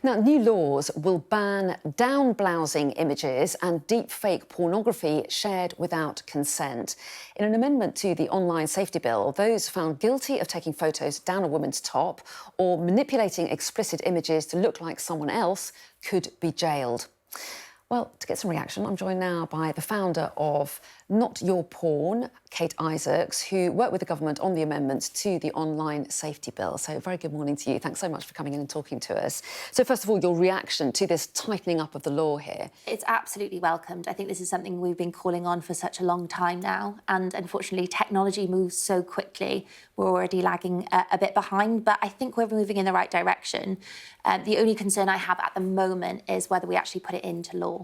Now, new laws will ban downblousing images and deepfake pornography shared without consent. In an amendment to the online safety bill, those found guilty of taking photos down a woman's top or manipulating explicit images to look like someone else could be jailed. Well, to get some reaction, I'm joined now by the founder of Not Your Porn, Kate Isaacs, who worked with the government on the amendments to the online safety bill. So, very good morning to you. Thanks so much for coming in and talking to us. So, first of all, your reaction to this tightening up of the law here? It's absolutely welcomed. I think this is something we've been calling on for such a long time now. And unfortunately, technology moves so quickly. We're already lagging a bit behind, but I think we're moving in the right direction. The only concern I have at the moment is whether we actually put it into law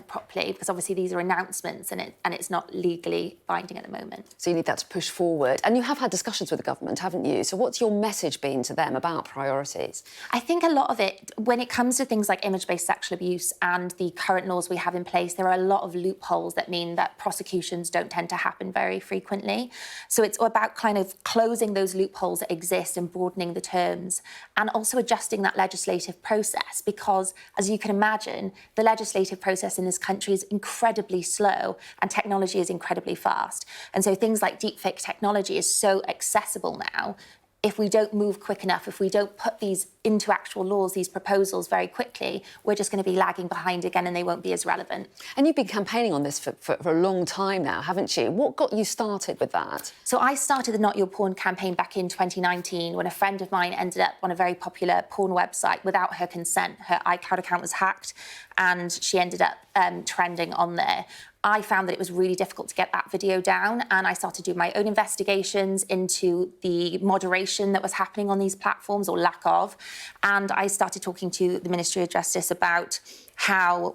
properly, because obviously these are announcements and it's not legally binding at the moment. So you need that to push forward. And you have had discussions with the government, haven't you? So what's your message been to them about priorities? I think a lot of it, when it comes to things like image-based sexual abuse and the current laws we have in place, there are a lot of loopholes that mean that prosecutions don't tend to happen very frequently. So it's about kind of closing those loopholes that exist and broadening the terms, and also adjusting that legislative process, because, as you can imagine, the legislative process in this country is incredibly slow and technology is incredibly fast. And so things like deepfake technology is so accessible now. If we don't move quick enough, if we don't put these into actual laws, these proposals very quickly, we're just going to be lagging behind again and they won't be as relevant. And you've been campaigning on this for a long time now, haven't you? What got you started with that? So I started the Not Your Porn campaign back in 2019 when a friend of mine ended up on a very popular porn website without her consent. Her iCloud account was hacked and she ended up trending on there. I found that it was really difficult to get that video down, and I started doing my own investigations into the moderation that was happening on these platforms, or lack of, and I started talking to the Ministry of Justice about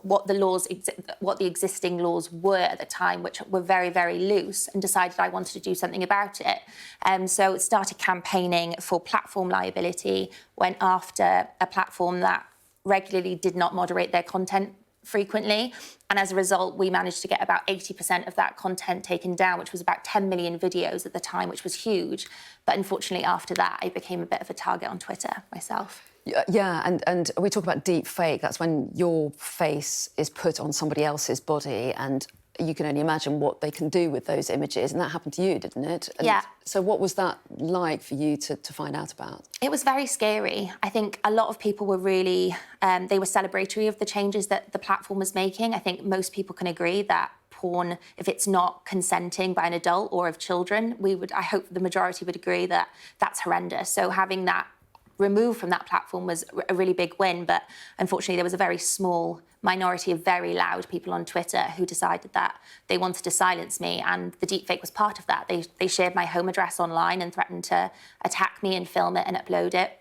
what the existing laws were at the time, which were very, very loose, and decided I wanted to do something about it. So started campaigning for platform liability, went after a platform that regularly did not moderate their content frequently, and as a result we managed to get about 80% of that content taken down, which was about 10 million videos at the time, which was huge. But unfortunately after that I became a bit of a target on Twitter myself. Yeah, and we talk about deep fake. That's when your face is put on somebody else's body, and you can only imagine what they can do with those images. And that happened to you, didn't it? And yeah. So what was that like for you to find out about? It was very scary. I think a lot of people were really, they were celebratory of the changes that the platform was making. I think most people can agree that porn, if it's not consenting by an adult or of children, I hope the majority would agree that that's horrendous. So having that removed from that platform was a really big win, but unfortunately there was a very small minority of very loud people on Twitter who decided that they wanted to silence me, and the deepfake was part of that. They shared my home address online and threatened to attack me and film it and upload it.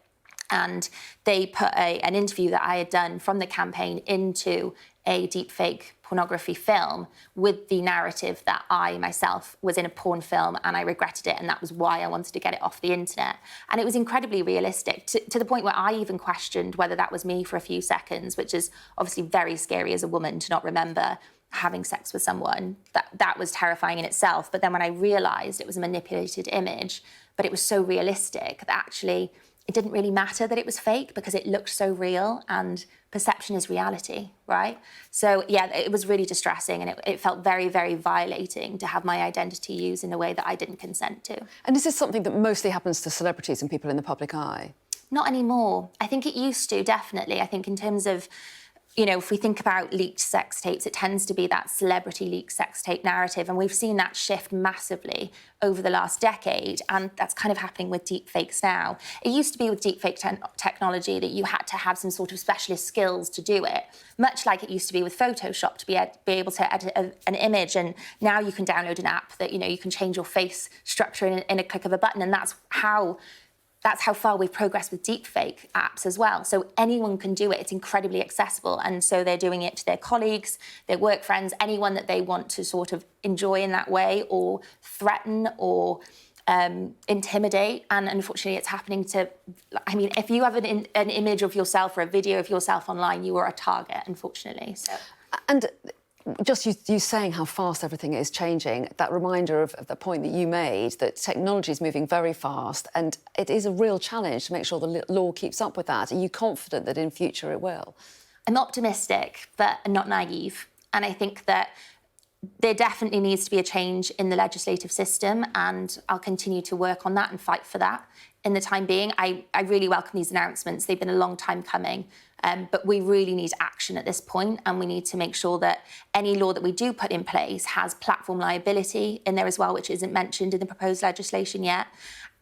And they put an interview that I had done from the campaign into a deepfake pornography film with the narrative that I myself was in a porn film and I regretted it, and that was why I wanted to get it off the internet. And it was incredibly realistic, to the point where I even questioned whether that was me for a few seconds, which is obviously very scary as a woman to not remember having sex with someone. That was terrifying in itself. But then when I realised it was a manipulated image, but it was so realistic that actually it didn't really matter that it was fake, because it looked so real, and perception is reality, right? So yeah, it was really distressing, and it felt very, very violating to have my identity used in a way that I didn't consent to. And is this something that mostly happens to celebrities and people in the public eye? Not anymore. I think it used to, definitely. I think in terms of, you know, if we think about leaked sex tapes, it tends to be that celebrity leaked sex tape narrative. And we've seen that shift massively over the last decade. And that's kind of happening with deepfakes now. It used to be with deepfake technology that you had to have some sort of specialist skills to do it, much like it used to be with Photoshop to be able to edit an image. And now you can download an app that, you know, you can change your face structure in a click of a button. And that's how far we've progressed with deepfake apps as well. So anyone can do it. It's incredibly accessible. And so they're doing it to their colleagues, their work friends, anyone that they want to sort of enjoy in that way, or threaten or intimidate. And unfortunately, it's happening to, I mean, if you have an image of yourself or a video of yourself online, you are a target, unfortunately. So. And Just you saying how fast everything is changing, that reminder of the point that you made, that technology is moving very fast, and it is a real challenge to make sure the law keeps up with that. Are you confident that in future it will? I'm optimistic, but not naive. And I think that there definitely needs to be a change in the legislative system, and I'll continue to work on that and fight for that. In the time being, I really welcome these announcements. They've been a long time coming, but we really need action at this point, and we need to make sure that any law that we do put in place has platform liability in there as well, which isn't mentioned in the proposed legislation yet.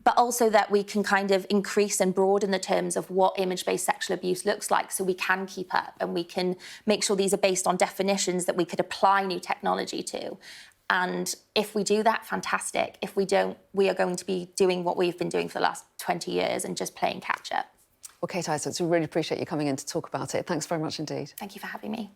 But also that we can kind of increase and broaden the terms of what image-based sexual abuse looks like, so we can keep up and we can make sure these are based on definitions that we could apply new technology to. And if we do that, fantastic. If we don't, we are going to be doing what we've been doing for the last 20 years and just playing catch up. Well, Kate Isaacs, we really appreciate you coming in to talk about it. Thanks very much indeed. Thank you for having me.